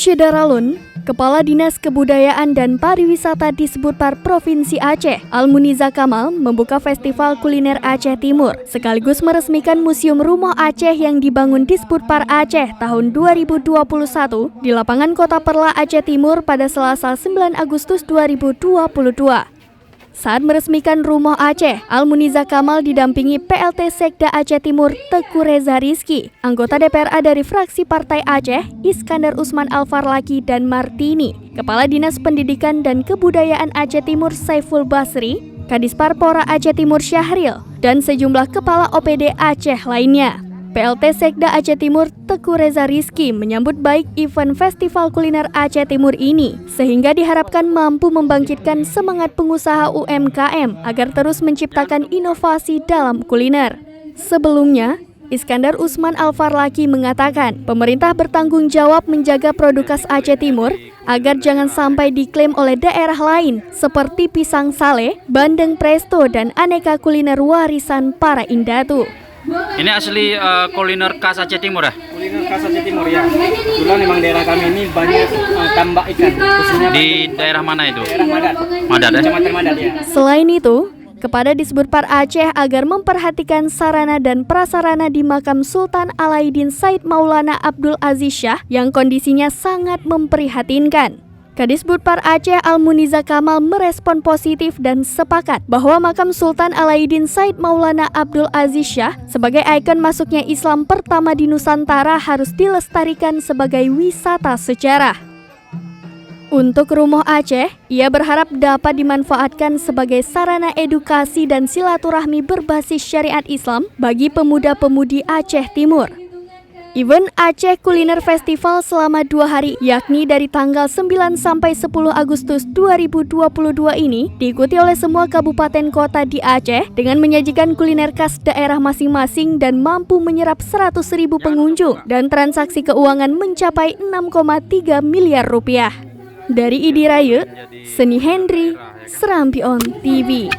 Syederalun, Kepala Dinas Kebudayaan dan Pariwisata di Sebutpar Provinsi Aceh, Almuniza Kamal, membuka Festival Kuliner Aceh Timur, sekaligus meresmikan Museum Rumah Aceh yang dibangun di Sebutpar Aceh tahun 2021 di lapangan Kota Perla Aceh Timur pada Selasa 9 Agustus 2022. Saat meresmikan Rumah Aceh, Almuniza Kamal didampingi PLT Sekda Aceh Timur Teguh Reza Rizky, anggota DPRA dari fraksi Partai Aceh, Iskandar Usman Alfarlaki dan Martini, Kepala Dinas Pendidikan dan Kebudayaan Aceh Timur Saiful Basri, Kadis Parpora Aceh Timur Syahril, dan sejumlah kepala OPD Aceh lainnya. PLT Sekda Aceh Timur Teguh Reza Rizky menyambut baik event Festival Kuliner Aceh Timur ini, sehingga diharapkan mampu membangkitkan semangat pengusaha UMKM agar terus menciptakan inovasi dalam kuliner. Sebelumnya, Iskandar Usman Alfarlaki mengatakan pemerintah bertanggung jawab menjaga produk khas Aceh Timur agar jangan sampai diklaim oleh daerah lain seperti pisang sale, bandeng presto, dan aneka kuliner warisan para indatu. Ini asli kuliner khas Aceh Timur ya? Kuliner khas Aceh Timur ya. Kebetulan memang daerah kami ini banyak tambak ikan, khususnya di daerah mana itu? daerah Madat. Madat ya? Kecamatan Madat ya. Selain itu, kepada Disbudpar Aceh agar memperhatikan sarana dan prasarana di makam Sultan Alaiddin Said Maulana Abdul Aziz Shah yang kondisinya sangat memprihatinkan. Kadisbudpar Aceh Almuniza Kamal merespon positif dan sepakat bahwa makam Sultan Alaiddin Said Maulana Abdul Aziz Shah sebagai ikon masuknya Islam pertama di Nusantara harus dilestarikan sebagai wisata sejarah. Untuk Rumah Aceh, ia berharap dapat dimanfaatkan sebagai sarana edukasi dan silaturahmi berbasis syariat Islam bagi pemuda-pemudi Aceh Timur. Event Aceh Kuliner Festival selama 2 hari, yakni dari tanggal 9 sampai 10 Agustus 2022 ini diikuti oleh semua kabupaten kota di Aceh dengan menyajikan kuliner khas daerah masing-masing dan mampu menyerap 100.000 pengunjung dan transaksi keuangan mencapai 6,3 miliar rupiah. Dari Idi Rayu, Seni Henry, Serambi On TV.